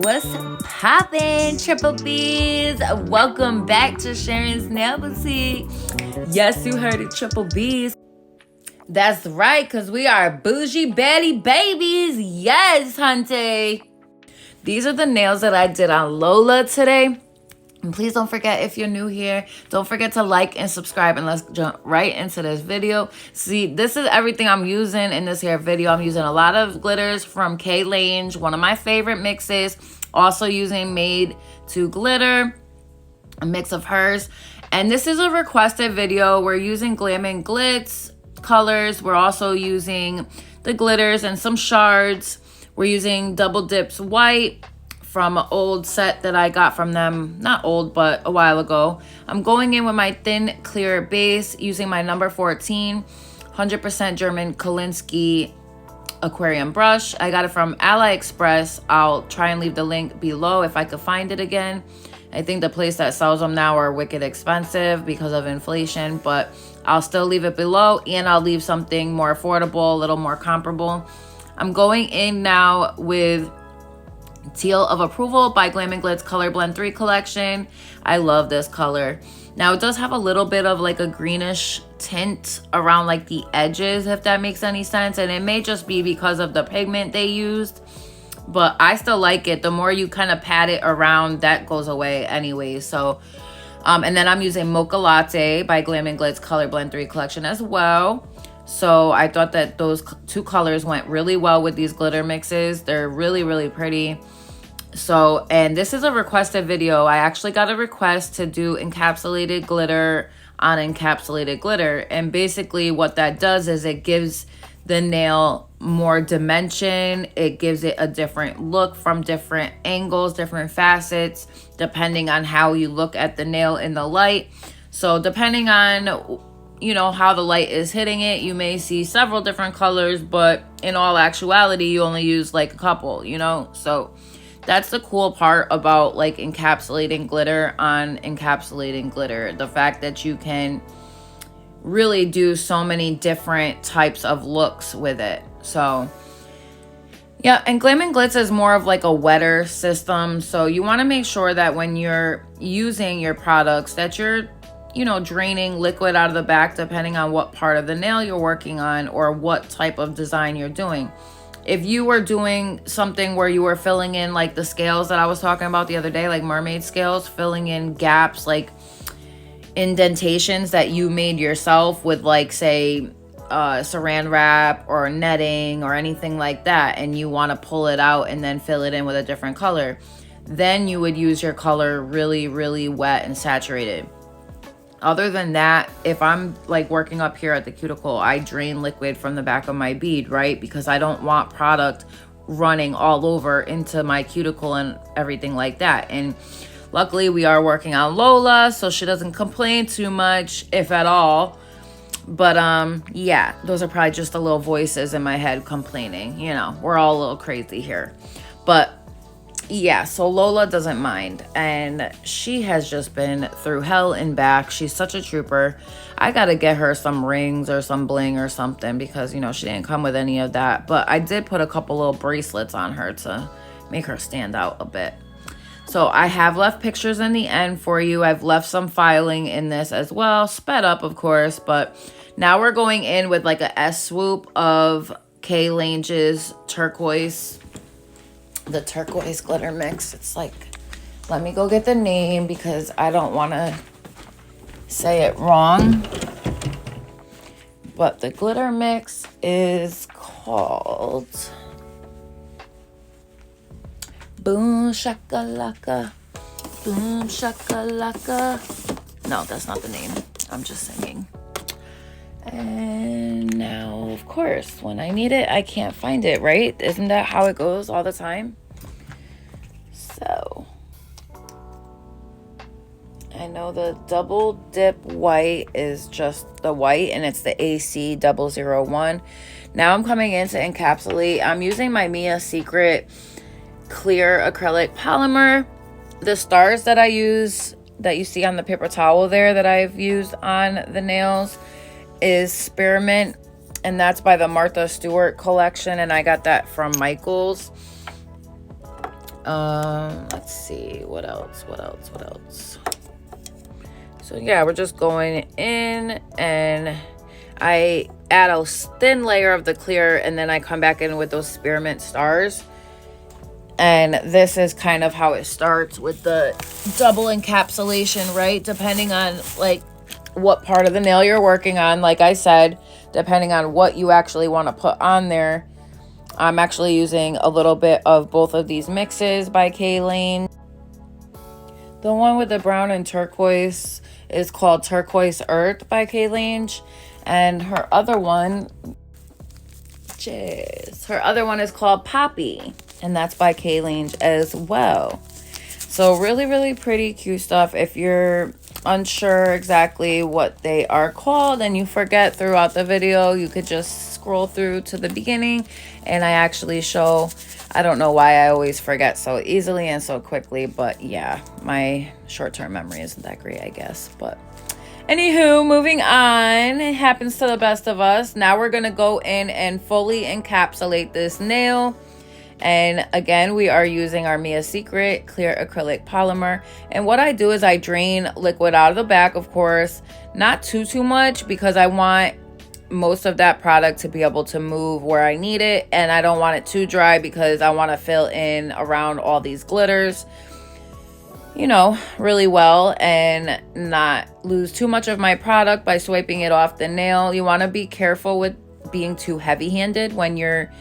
What's poppin', Triple B's? Welcome back to Sharon's Nail Boutique. Yes, you heard it, Triple B's. That's right, because we are bougie baddie babies. Yes, hunty. These are the nails that I did on Lola today. And please don't forget, if you're new here, don't forget to like and subscribe, and let's jump right into this video. See, this is everything I'm using in this here video. I'm using a lot of glitters from K-Lange, one of my favorite mixes. Also using Made to Glitter, a mix of hers. And this is a requested video. We're using Glam Glitz colors. We're also using the glitters and some shards. We're using Double Dips White from an old set that I got from them, not old, but a while ago. I'm going in with my thin clear base using my number 14 100% German Kolinsky aquarium brush. I got it from AliExpress. I'll try and leave the link below if I could find it again. I think the place that sells them now are wicked expensive because of inflation, but I'll still leave it below, and I'll leave something more affordable, a little more comparable. I'm going in now with Teal of Approval by Glam Glitz Color Blend 3 collection. I love this color. Now it does have a little bit of like a greenish tint around like the edges, if that makes any sense, and it may just be because of the pigment they used, but I still like it. The more you kind of pat it around, that goes away anyway. So and then I'm using Mocha Latte by Glam Glitz Color Blend 3 collection as well. So I thought that those two colors went really well with these glitter mixes. They're really, really pretty. So, and this is a requested video. I actually got a request to do encapsulated glitter on encapsulated glitter. And basically what that does is it gives the nail more dimension. It gives it a different look from different angles, different facets, depending on how you look at the nail in the light. So depending on, you know, how the light is hitting it, you may see several different colors, but in all actuality, you only use like a couple, you know? So that's the cool part about like encapsulating glitter on encapsulating glitter. The fact that you can really do so many different types of looks with it. So yeah, and Glam Glitz is more of like a wetter system. So you want to make sure that when you're using your products that you're, you know, draining liquid out of the back, depending on what part of the nail you're working on or what type of design you're doing. If you were doing something where you were filling in like the scales that I was talking about the other day, like mermaid scales, filling in gaps, like indentations that you made yourself with like say saran wrap or netting or anything like that, and you want to pull it out and then fill it in with a different color, then you would use your color really, really wet and saturated. Other than that, if I'm like working up here at the cuticle, I drain liquid from the back of my bead, right? Because I don't want product running all over into my cuticle and everything like that. And luckily we are working on Lola, so she doesn't complain too much, if at all. But yeah, those are probably just the little voices in my head complaining. You know, we're all a little crazy here. But yeah, so Lola doesn't mind, and she has just been through hell and back. She's such a trooper. I gotta get her some rings or some bling or something because, you know, she didn't come with any of that. But I did put a couple little bracelets on her to make her stand out a bit. So I have left pictures in the end for you. I've left some filing in this as well, sped up of course, but now we're going in with like a S swoop of K-Lange's turquoise. The turquoise glitter mix. It's like, let me go get the name because I don't want to say it wrong. But the glitter mix is called Boom Shakalaka. Boom Shakalaka. No, that's not the name. I'm just singing. And now, of course, when I need it, I can't find it, right? Isn't that how it goes all the time? So, I know the Double Dip White is just the white, and it's the AC001. Now I'm coming in to encapsulate. I'm using my Mia Secret clear acrylic polymer. The stars that I use, that you see on the paper towel there that I've used on the nails, is Spearmint, and that's by the Martha Stewart collection, and I got that from Michael's. Let's see, what else. So yeah, we're just going in, and I add a thin layer of the clear, and then I come back in with those spearmint stars. And this is kind of how it starts with the double encapsulation, right? Depending on like what part of the nail you're working on. Like I said, depending on what you actually want to put on there. I'm actually using a little bit of both of these mixes by Kolinsky. The one with the brown and turquoise is called Turquoise Earth by Kolinsky. And her other one is called Poppy, and that's by Kolinsky as well. So really, really pretty, cute stuff. If you're unsure exactly what they are called and you forget throughout the video, you could just scroll through to the beginning, and I actually show. I don't know why I always forget so easily and so quickly, but yeah, my short-term memory isn't that great, I guess. But anywho, moving on. It happens to the best of us. Now we're going to go in and fully encapsulate this nail. And again, we are using our Mia Secret clear acrylic polymer. And what I do is I drain liquid out of the back, of course. Not too much, because I want most of that product to be able to move where I need it. And I don't want it too dry because I want to fill in around all these glitters, you know, really well, and not lose too much of my product by swiping it off the nail. You want to be careful with being too heavy-handed when you're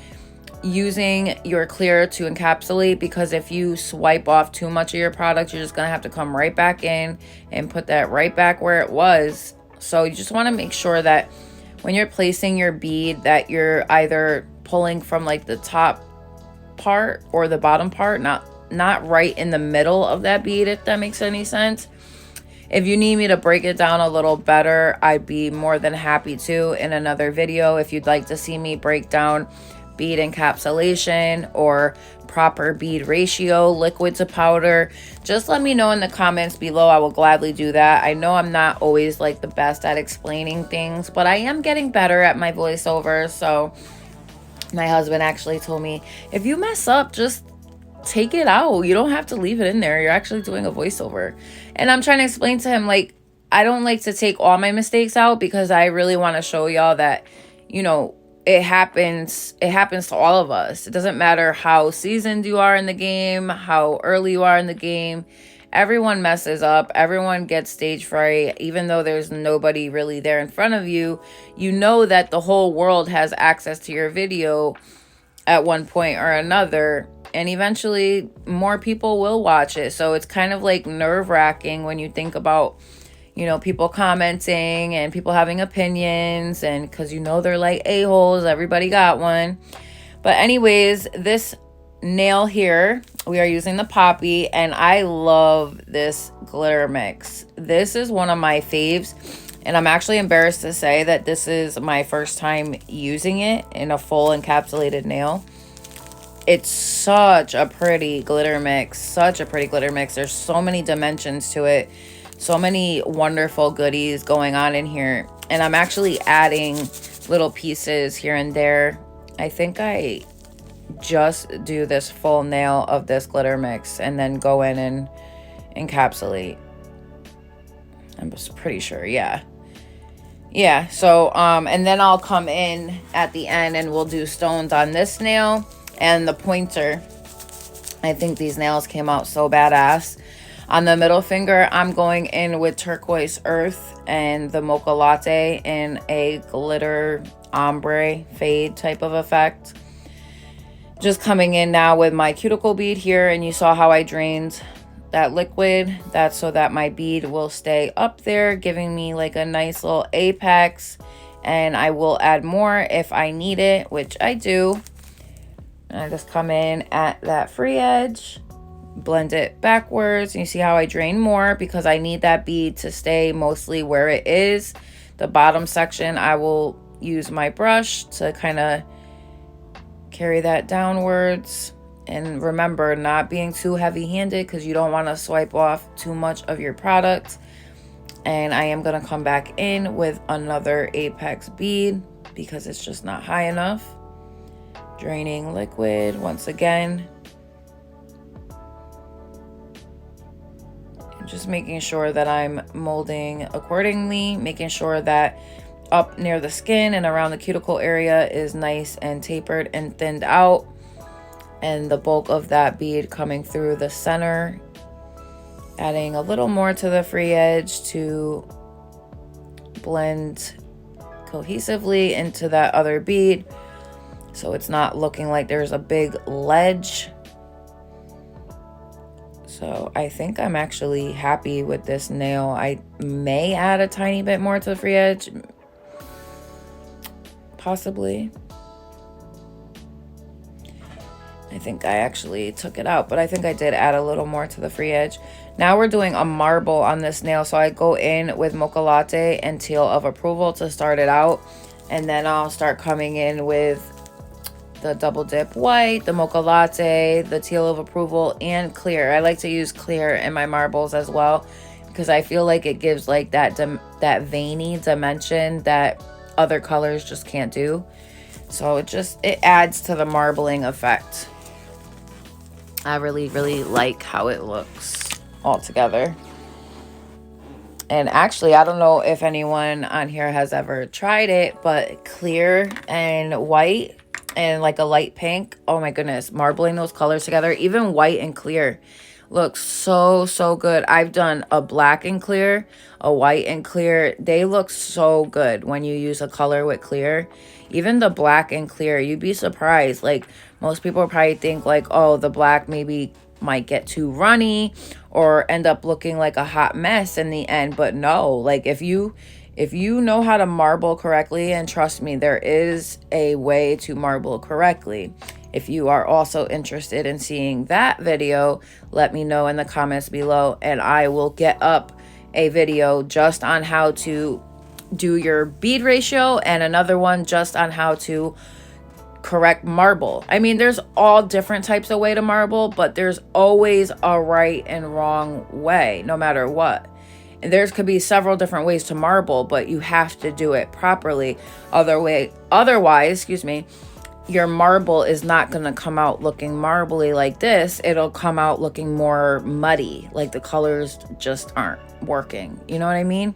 using your clear to encapsulate, because if you swipe off too much of your product, you're just gonna have to come right back in and put that right back where it was. So you just want to make sure that when you're placing your bead that you're either pulling from like the top part or the bottom part, not right in the middle of that bead, if that makes any sense. If you need me to break it down a little better, I'd be more than happy to in another video. If you'd like to see me break down bead encapsulation or proper bead ratio, liquid to powder, just let me know in the comments below. I will gladly do that. I know I'm not always like the best at explaining things, but I am getting better at my voiceover. So my husband actually told me, if you mess up, just take it out. You don't have to leave it in there. You're actually doing a voiceover. And I'm trying to explain to him, like, I don't like to take all my mistakes out, because I really want to show y'all that, you know, it happens to all of us. It doesn't matter how seasoned you are in the game, how early you are in the game. Everyone messes up. Everyone gets stage fright. Even though there's nobody really there in front of you, you know that the whole world has access to your video at one point or another, and eventually more people will watch it. So it's kind of like nerve-wracking when you think about, you know, people commenting and people having opinions, and because you know they're like a-holes, everybody got one. But anyways, this nail here, we are using the Poppy, and I love this glitter mix. This is one of my faves, and I'm actually embarrassed to say that this is my first time using it in a full encapsulated nail. It's such a pretty glitter mix, There's so many dimensions to it. So many wonderful goodies going on in here. And I'm actually adding little pieces here and there. I think I just do this full nail of this glitter mix and then go in and encapsulate. I'm just pretty sure, yeah. Yeah, so, and then I'll come in at the end and we'll do stones on this nail and the pointer. I think these nails came out so badass. On the middle finger, I'm going in with Turquoise Earth and the Mocha Latte in a glitter ombre fade type of effect. Just coming in now with my cuticle bead here, and you saw how I drained that liquid. That's so that my bead will stay up there, giving me like a nice little apex. And I will add more if I need it, which I do. And I just come in at that free edge, blend it backwards, and you see how I drain more because I need that bead to stay mostly where it is. The bottom section, I will use my brush to kind of carry that downwards. And remember, not being too heavy-handed, because you don't want to swipe off too much of your product. And I am going to come back in with another apex bead because it's just not high enough. Draining liquid once again. just making sure that I'm molding accordingly, making sure that up near the skin and around the cuticle area is nice and tapered and thinned out, and the bulk of that bead coming through the center, adding a little more to the free edge to blend cohesively into that other bead, so it's not looking like there's a big ledge. So I think I'm actually happy with this nail. I may add a tiny bit more to the free edge, possibly. I think I actually took it out, but I think I did add a little more to the free edge. Now we're doing a marble on this nail, so I go in with Mocha Latte and Teal of Approval to start it out, and then I'll start coming in with the double dip white, the Mocha Latte, the Teal of Approval, and clear. I like to use clear in my marbles as well, because I feel like it gives like that veiny dimension that other colors just can't do. So it adds to the marbling effect. I really like how it looks all together. And actually, I don't know if anyone on here has ever tried it, but clear and white and like a light pink, oh my goodness, marbling those colors together, even white and clear, looks so good. I've done a black and clear, a white and clear. They look so good when you use a color with clear. Even the black and clear, you'd be surprised. Like, most people probably think like, oh, the black maybe might get too runny or end up looking like a hot mess in the end. But no, like if you know how to marble correctly, and trust me, there is a way to marble correctly. If you are also interested in seeing that video, let me know in the comments below, and I will get up a video just on how to do your bead ratio, and another one just on how to correct marble. I mean, there's all different types of way to marble, but there's always a right and wrong way, no matter what. And there could be several different ways to marble, but you have to do it properly. Otherwise, your marble is not going to come out looking marbly like this. It'll come out looking more muddy, like the colors just aren't working. You know what I mean?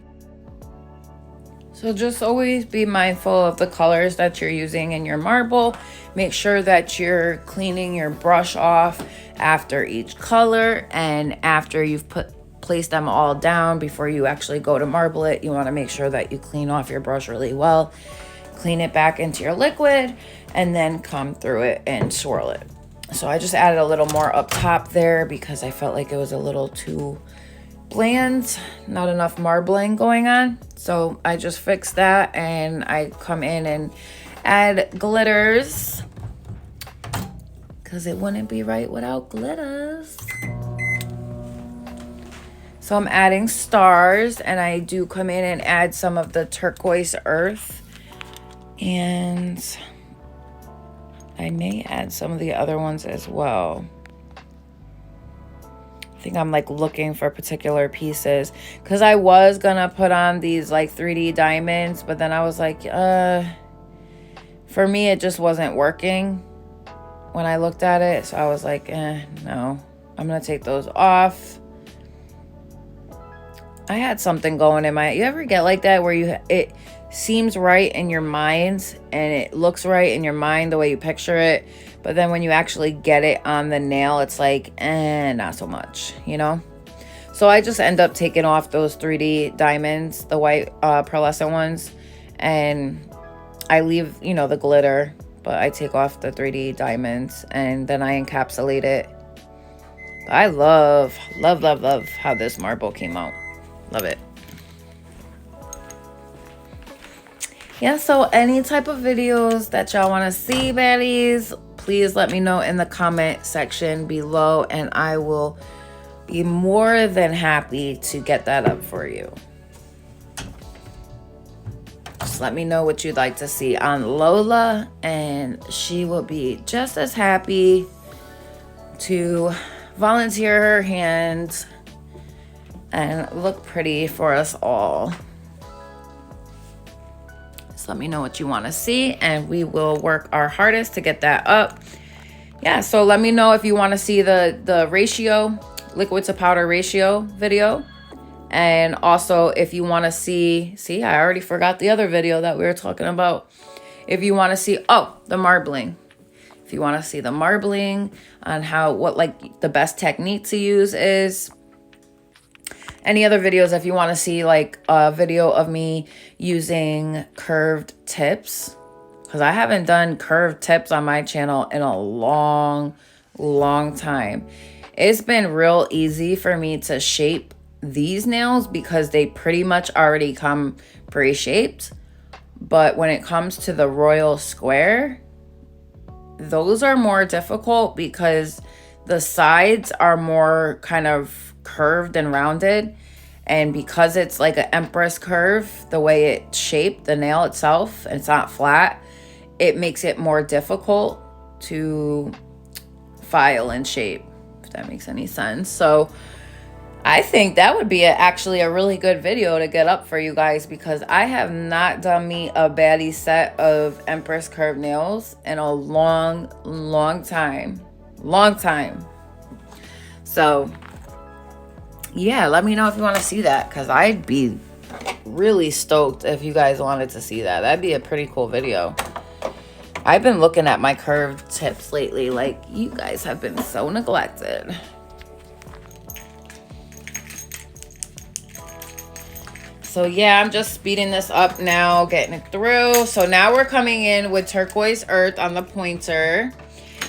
So just always be mindful of the colors that you're using in your marble. Make sure that you're cleaning your brush off after each color, and after you've placed them all down before you actually go to marble it. You want to make sure that you clean off your brush really well, clean it back into your liquid, and then come through it and swirl it. So I just added a little more up top there because I felt like it was a little too bland, not enough marbling going on. So I just fixed that, and I come in and add glitters because it wouldn't be right without glitters. So I'm adding stars, and I do come in and add some of the turquoise earth, and I may add some of the other ones as well. I think I'm like looking for particular pieces because I was gonna put on these like 3D diamonds, but then I was like, for me it just wasn't working when I looked at it. So I was like, no, I'm gonna take those off. I had something going in you ever get like that where it seems right in your mind and it looks right in your mind the way you picture it, but then when you actually get it on the nail, it's like, not so much, you know? So I just end up taking off those 3D diamonds, the white pearlescent ones, and I leave, the glitter, but I take off the 3D diamonds, and then I encapsulate it. I love how this marble came out. Love it. Yeah, so any type of videos that y'all want to see, baddies, please let me know in the comment section below, and I will be more than happy to get that up for you. Just let me know what you'd like to see on Lola, and she will be just as happy to volunteer her hand and look pretty for us all. So let me know what you want to see, and we will work our hardest to get that up. Yeah, so let me know if you want to see the ratio liquid to powder ratio video. And also, if you want to see, I already forgot the other video that we were talking about. If you want to see, the marbling. If you want to see the marbling on what like the best technique to use is. Any other videos, if you want to see like a video of me using curved tips, because I haven't done curved tips on my channel in a long time. It's been real easy for me to shape these nails because they pretty much already come pre-shaped. But when it comes to the royal square, those are more difficult because the sides are more kind of curved and rounded, and because it's like an empress curve, the way it's shaped, the nail itself, and it's not flat, it makes it more difficult to file and shape, if that makes any sense. So I think that would be actually a really good video to get up for you guys, because I have not done me a baddie set of empress curved nails in a long time. So yeah, let me know if you want to see that, because I'd be really stoked if you guys wanted to see that. That'd be a pretty cool video. I've been looking at my curved tips lately. Like, you guys have been so neglected. So yeah, I'm just speeding this up now, getting it through. So now we're coming in with turquoise earth on the pointer.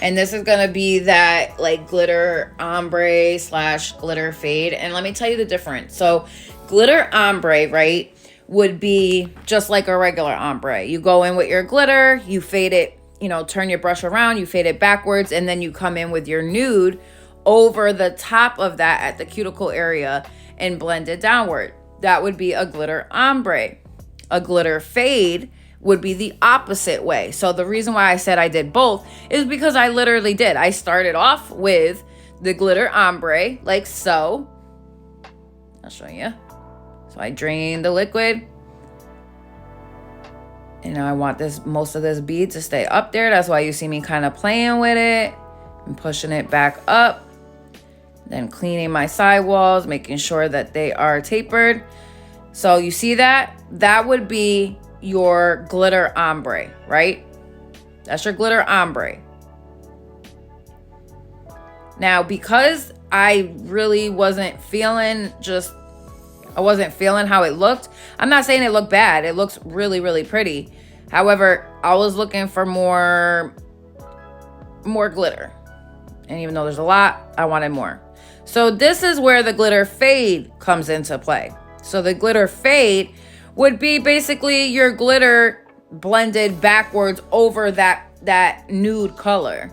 And this is going to be that like glitter ombre / glitter fade. And let me tell you the difference. So glitter ombre, right, would be just like a regular ombre. You go in with your glitter, you fade it, turn your brush around, you fade it backwards, and then you come in with your nude over the top of that at the cuticle area and blend it downward. That would be a glitter ombre. A glitter fade would be the opposite way. So the reason why I said I did both is because I literally did. I started off with the glitter ombre, like so. I'll show you. So I drained the liquid. And now I want most of this bead to stay up there. That's why you see me kind of playing with it and pushing it back up. Then cleaning my sidewalls, making sure that they are tapered. So you see that? That would be your glitter ombre, right? That's your glitter ombre. Now, because I really wasn't feeling how it looked. I'm not saying it looked bad. It looks really pretty. However, I was looking for more glitter. And even though there's a lot, I wanted more. So this is where the glitter fade comes into play. So the glitter fade would be basically your glitter blended backwards over that nude color.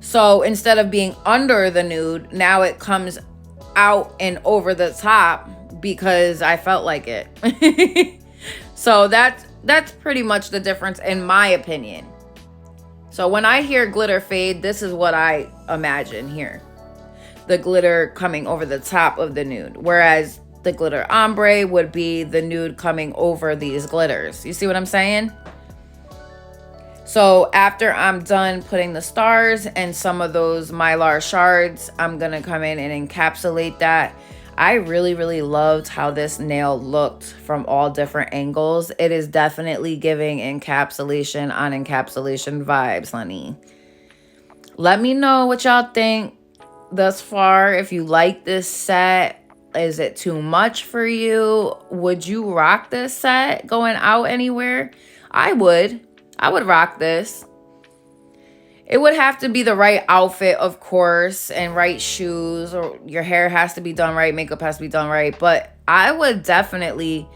So instead of being under the nude, now it comes out and over the top because I felt like it. So that's pretty much the difference in my opinion. So when I hear glitter fade, this is what I imagine here. The glitter coming over the top of the nude. Whereas the glitter ombre would be the nude coming over these glitters. You see what I'm saying? So after I'm done putting the stars and some of those mylar shards, I'm going to come in and encapsulate that. I really loved how this nail looked from all different angles. It is definitely giving encapsulation on encapsulation vibes, honey. Let me know what y'all think thus far. If you like this set, is it too much for you? Would you rock this set going out anywhere? I would rock this. It would have to be the right outfit, of course, and right shoes, or your hair has to be done right, makeup has to be done right. But I would definitely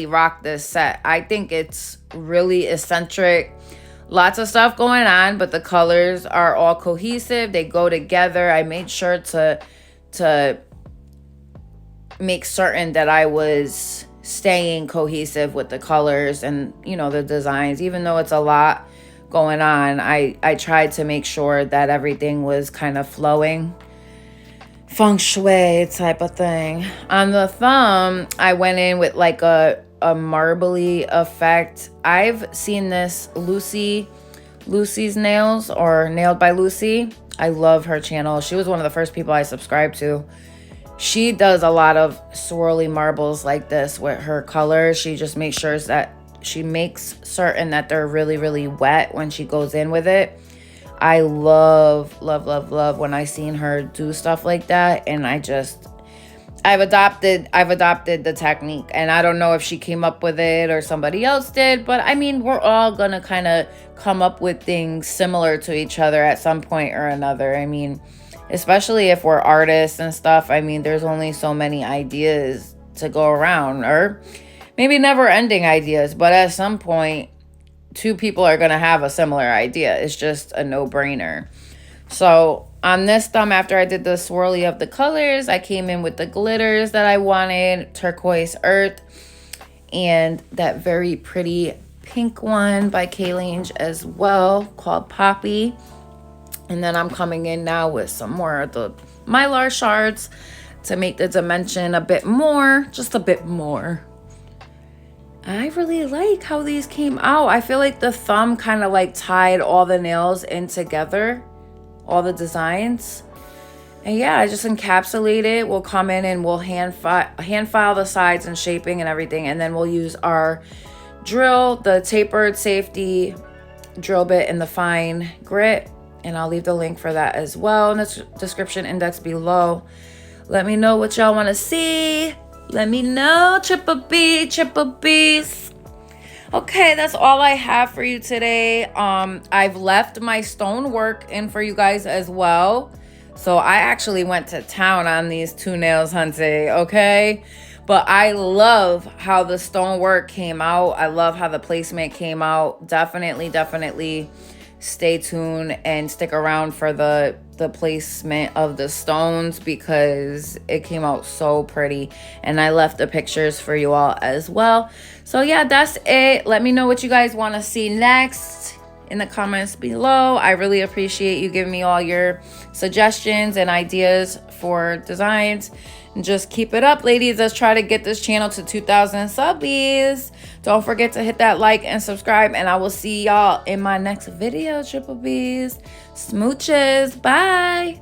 rock this set. I think it's really eccentric. Lots of stuff going on, but the colors are all cohesive. They go together. I made sure to make certain that I was staying cohesive with the colors and, the designs. Even though it's a lot going on, I tried to make sure that everything was kind of flowing, feng shui type of thing. On the thumb, I went in with like a marbly effect. I've seen this Lucy's nails, or Nailed by Lucy. I love her channel. She was one of the first people I subscribed to. She does a lot of swirly marbles like this with her colors. She just makes sure that she makes certain that they're really, really wet when she goes in with it. I love, love, love, love when I seen her do stuff like that. And I've adopted the technique, and I don't know if she came up with it or somebody else did, but I mean, we're all gonna kind of come up with things similar to each other at some point or another. I mean, especially if we're artists and stuff, I mean, there's only so many ideas to go around, or maybe never ending ideas, but at some point, two people are gonna have a similar idea. It's just a no-brainer. So on this thumb, after I did the swirly of the colors, I came in with the glitters that I wanted, turquoise earth, and that very pretty pink one by Kolinsky as well, called Poppy. And then I'm coming in now with some more of the Mylar shards to make the dimension a bit more, just a bit more. I really like how these came out. I feel like the thumb kind of like tied all the nails in together, all the designs. And yeah, I just encapsulate it. We'll come in and we'll hand file the sides and shaping and everything. And then we'll use our drill, the tapered safety drill bit and the fine grit. And I'll leave the link for that as well in the description index below. Let me know what y'all want to see. Let me know, Triple B's. Okay, that's all I have for you today. I've left my stonework in for you guys as well. So I actually went to town on these two nails, Hunty, okay? But I love how the stonework came out. I love how the placement came out. Definitely stay tuned and stick around for the placement of the stones, because it came out so pretty, and I left the pictures for you all as well. So yeah, that's it. Let me know what you guys want to see next in the comments below. I really appreciate you giving me all your suggestions and ideas for designs. And just keep it up, ladies. Let's try to get this channel to 2,000 subbies. Don't forget to hit that like and subscribe, and I will see y'all in my next video, Triple B's. Smooches. Bye.